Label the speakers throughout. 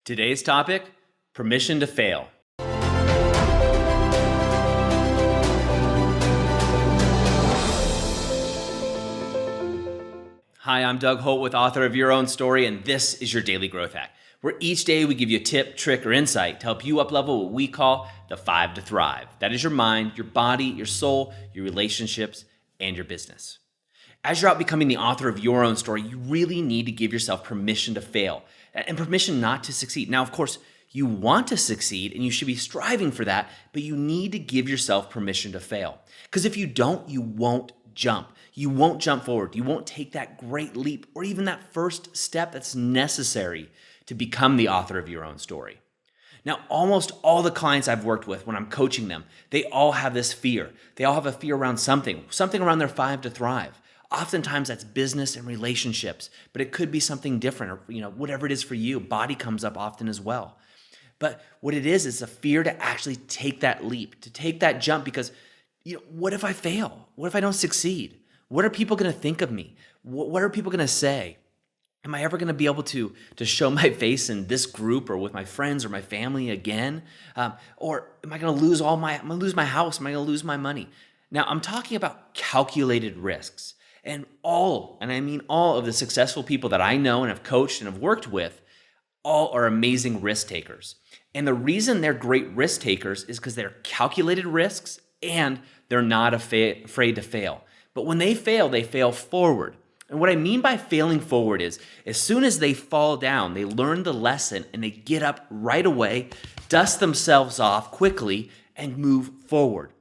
Speaker 1: Today's topic, permission to fail. Hi, I'm Doug Holt, author of Your Own Story, and this is your Daily Growth Hack, where each day we give you a tip, trick, or insight to help you up-level what we call the 5 to Thrive. That is your mind, your body, your soul, your relationships, and your business. As you're out becoming the author of your own story, you really need to give yourself permission to fail and permission not to succeed. Now, of course, you want to succeed and you should be striving for that, but you need to give yourself permission to fail. Because if you don't, you won't jump. You won't jump forward. You won't take that great leap or even that first step that's necessary to become the author of your own story. Now, almost all the clients I've worked with when I'm coaching them, they all have this fear. They all have a fear around something around their 5 to Thrive. Oftentimes that's business and relationships, but it could be something different or whatever it is for you. Body comes up often as well. But what it is a fear to actually take that leap, to take that jump because what if I fail? What if I don't succeed? What are people going to think of me? What are people going to say? Am I ever going to be able to show my face in this group or with my friends or my family again? Or am I going to lose I'm going to lose my house? Am I going to lose my money? Now, I'm talking about calculated risks. And I mean all of the successful people that I know and have coached and have worked with, all are amazing risk takers. And the reason they're great risk takers is because they're calculated risks and they're not afraid to fail. But when they fail forward. And what I mean by failing forward is as soon as they fall down, they learn the lesson and they get up right away, dust themselves off quickly, and move forward.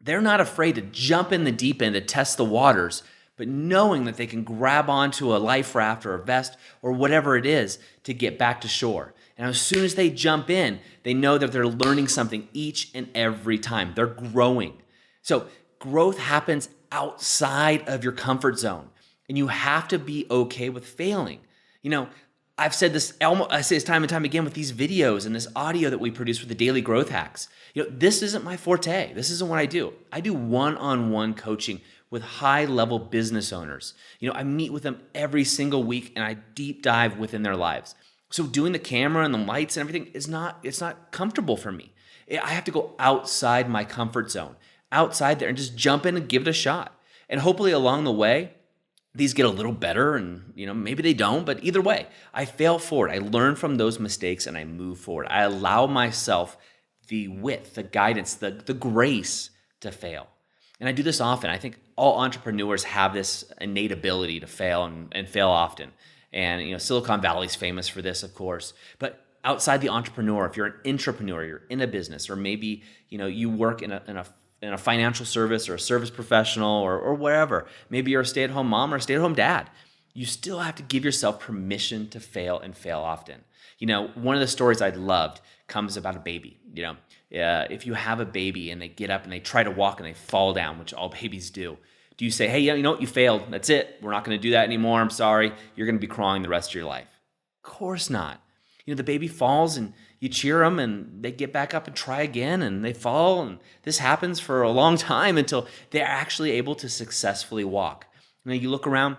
Speaker 1: They're not afraid to jump in the deep end to test the waters, but knowing that they can grab onto a life raft or a vest or whatever it is to get back to shore. And as soon as they jump in, they know that they're learning something each and every time. They're growing. So growth happens outside of your comfort zone, and you have to be okay with failing. I've said this, I say this time and time again with these videos and this audio that we produce for the Daily Growth Hacks. This isn't my forte. This isn't what I do. I do one-on-one coaching with high-level business owners. I meet with them every single week and I deep dive within their lives. So doing the camera and the lights and everything it's not comfortable for me. I have to go outside my comfort zone, outside there and just jump in and give it a shot. And hopefully along the way, these get a little better and maybe they don't, but either way, I fail forward. I learn from those mistakes and I move forward. I allow myself the width, the guidance, the grace to fail. And I do this often. I think all entrepreneurs have this innate ability to fail and fail often. And Silicon Valley's famous for this, of course. But outside the entrepreneur, if you're an intrapreneur, you're in a business, or maybe you work in a financial service or a service professional or whatever. Maybe you're a stay-at-home mom or a stay-at-home dad. You still have to give yourself permission to fail and fail often. One of the stories I loved comes about a baby. If you have a baby and they get up and they try to walk and they fall down, which all babies do you say, hey, you failed. That's it. We're not going to do that anymore. I'm sorry. You're going to be crying the rest of your life. Of course not. The baby falls and you cheer them and they get back up and try again and they fall. And this happens for a long time until they're actually able to successfully walk. You look around,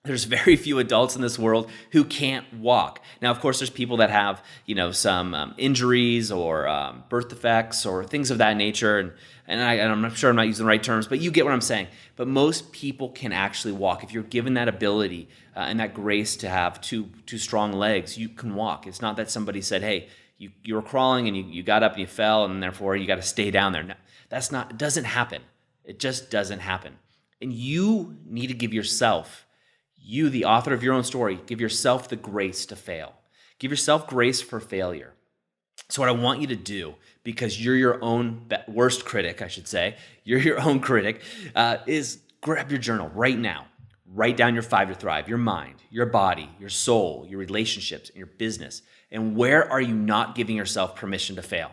Speaker 1: there's very few adults in this world who can't walk. Now, of course, there's people that have, some injuries or birth defects or things of that nature. And I'm not sure I'm not using the right terms, but you get what I'm saying. But most people can actually walk. If you're given that ability and that grace to have two strong legs, you can walk. It's not that somebody said, hey, you were crawling and you got up and you fell and therefore you got to stay down there. No, it doesn't happen. It just doesn't happen. And you need to give yourself, you, the author of your own story, give yourself the grace to fail. Give yourself grace for failure. So what I want you to do, because you're your own worst critic, I should say, you're your own critic, is grab your journal right now. Write down your 5 to Thrive, your mind, your body, your soul, your relationships, and your business. And where are you not giving yourself permission to fail?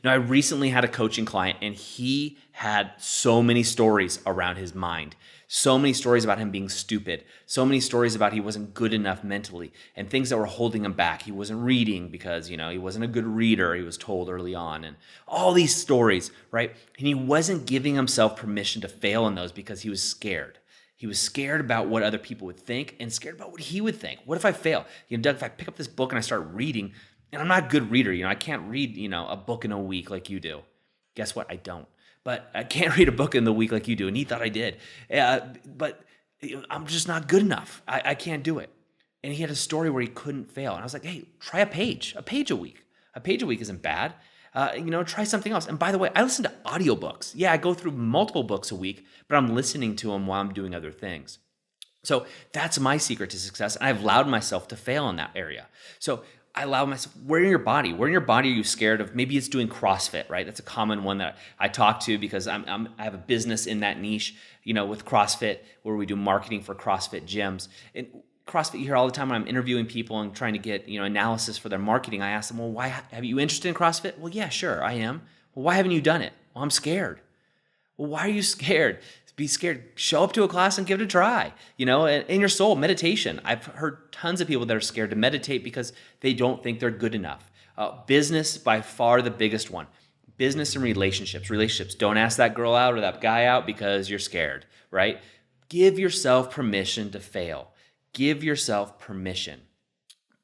Speaker 1: Now, I recently had a coaching client, and he had so many stories around his mind, so many stories about him being stupid, so many stories about he wasn't good enough mentally, and things that were holding him back. He wasn't reading because, he wasn't a good reader, he was told early on, and all these stories, right? And he wasn't giving himself permission to fail in those because he was scared. He was scared about what other people would think and scared about what he would think. What if I fail? Doug, if I pick up this book and I start reading, And I'm not a good reader. I can't read, a book in a week like you do. Guess what? I don't. But I can't read a book in the week like you do. And he thought I did. But I'm just not good enough. I can't do it. And he had a story where he couldn't fail. And I was like, hey, try a page a week. A page a week isn't bad. Try something else. And by the way, I listen to audiobooks. Yeah, I go through multiple books a week, but I'm listening to them while I'm doing other things. So that's my secret to success. And I've allowed myself to fail in that area. So I allow myself, where in your body are you scared of? Maybe it's doing CrossFit, right? That's a common one that I talk to because I have a business in that niche, with CrossFit, where we do marketing for CrossFit gyms. And CrossFit, you hear all the time when I'm interviewing people and trying to get, analysis for their marketing. I ask them, well, why have you interested in CrossFit? Well, yeah, sure, I am. Well, why haven't you done it? Well, I'm scared. Well, why are you scared? Be scared. Show up to a class and give it a try. In your soul, meditation. I've heard tons of people that are scared to meditate because they don't think they're good enough. Business, by far the biggest one. Business and relationships. Relationships. Don't ask that girl out or that guy out because you're scared, right? Give yourself permission to fail. Give yourself permission.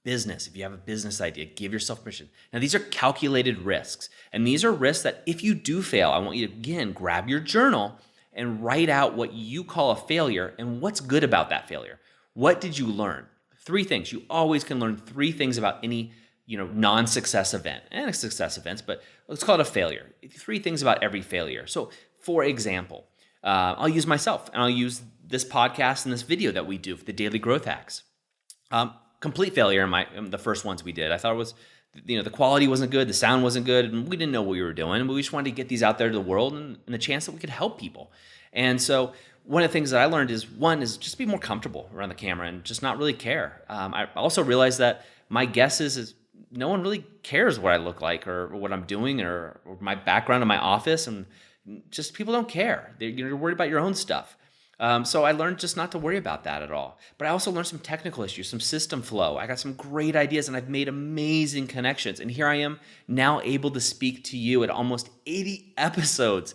Speaker 1: Business, if you have a business idea, give yourself permission. Now, these are calculated risks. And these are risks that if you do fail, I want you to, again, grab your journal and write out what you call a failure and what's good about that failure. What did you learn? 3 things. You always can learn 3 things about any, non-success event and success events, but let's call it a failure. 3 things about every failure. So, for example, I'll use myself and I'll use this podcast and this video that we do for the Daily Growth Hacks. Complete failure in the first ones we did. I thought it was, the quality wasn't good, the sound wasn't good, and we didn't know what we were doing, but we just wanted to get these out there to the world and the chance that we could help people. And so one of the things that I learned is, one is just be more comfortable around the camera and just not really care. I also realized that my guess is no one really cares what I look like or what I'm doing or my background in my office, and just people don't care. You're worried about your own stuff. So I learned just not to worry about that at all. But I also learned some technical issues, some system flow. I got some great ideas and I've made amazing connections. And here I am now able to speak to you at almost 80 episodes.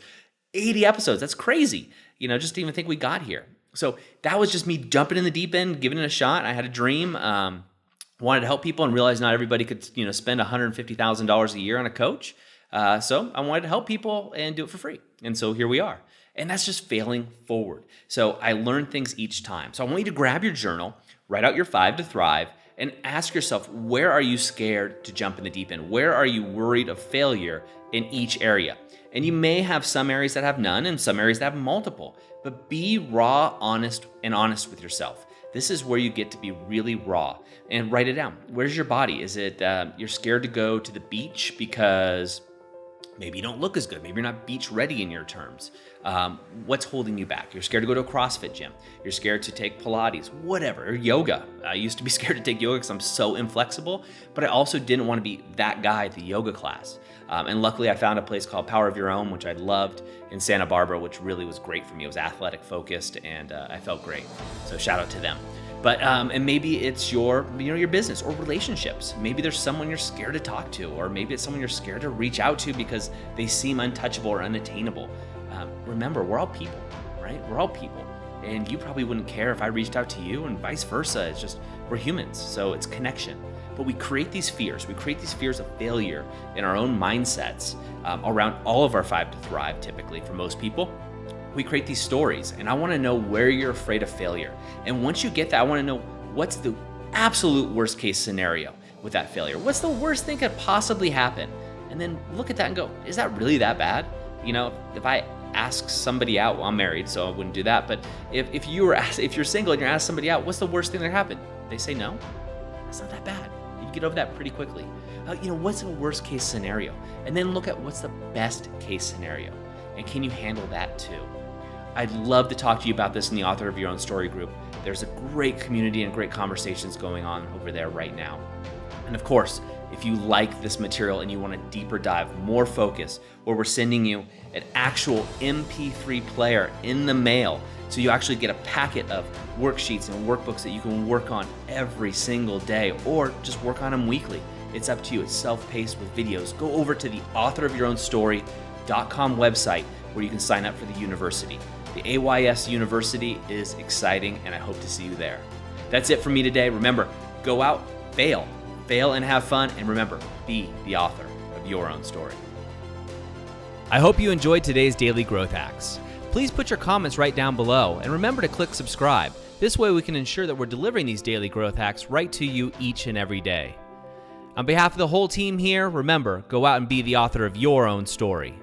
Speaker 1: 80 episodes, that's crazy. Just to even think we got here. So that was just me jumping in the deep end, giving it a shot. I had a dream, wanted to help people and realized not everybody could, spend $150,000 a year on a coach. So I wanted to help people and do it for free. And so here we are. And that's just failing forward. So I learn things each time. So I want you to grab your journal, write out your 5 to thrive, and ask yourself, where are you scared to jump in the deep end? Where are you worried of failure in each area? And you may have some areas that have none and some areas that have multiple, but be raw, honest with yourself. This is where you get to be really raw and write it down. Where's your body? Is it you're scared to go to the beach because maybe you don't look as good. Maybe you're not beach ready in your terms. What's holding you back? You're scared to go to a CrossFit gym. You're scared to take Pilates, whatever, or yoga. I used to be scared to take yoga because I'm so inflexible, but I also didn't want to be that guy at the yoga class. And luckily I found a place called Power of Your Own, which I loved in Santa Barbara, which really was great for me. It was athletic focused and I felt great. So shout out to them. But and maybe it's your business or relationships. Maybe there's someone you're scared to talk to, or maybe it's someone you're scared to reach out to because they seem untouchable or unattainable. Remember, we're all people, right? We're all people, and you probably wouldn't care if I reached out to you, and vice versa. It's just we're humans, so it's connection. But we create these fears. We create these fears of failure in our own mindsets around all of our 5 to thrive. Typically, for most people. We create these stories, and I want to know where you're afraid of failure. And once you get that, I want to know what's the absolute worst case scenario with that failure. What's the worst thing that could possibly happen? And then look at that and go, is that really that bad? If I ask somebody out, well, I'm married, so I wouldn't do that. But if you're single and you're asked somebody out, what's the worst thing that happened? They say no. That's not that bad. You can get over that pretty quickly. What's the worst case scenario? And then look at what's the best case scenario. And can you handle that too? I'd love to talk to you about this in the Author of Your Own Story group. There's a great community and great conversations going on over there right now. And of course, if you like this material and you want a deeper dive, more focus, where we're sending you an actual MP3 player in the mail, so you actually get a packet of worksheets and workbooks that you can work on every single day or just work on them weekly. It's up to you. It's self-paced with videos. Go over to the authorofyourownstory.com website where you can sign up for the university. The AYS University is exciting, and I hope to see you there. That's it for me today. Remember, go out, fail fail and have fun, and remember, be the author of your own story. I hope you enjoyed today's Daily Growth Hacks. Please put your comments right down below, and remember to click subscribe. This way we can ensure that we're delivering these daily growth hacks right to you each and every day. On behalf of the whole team here, remember, go out and be the author of your own story.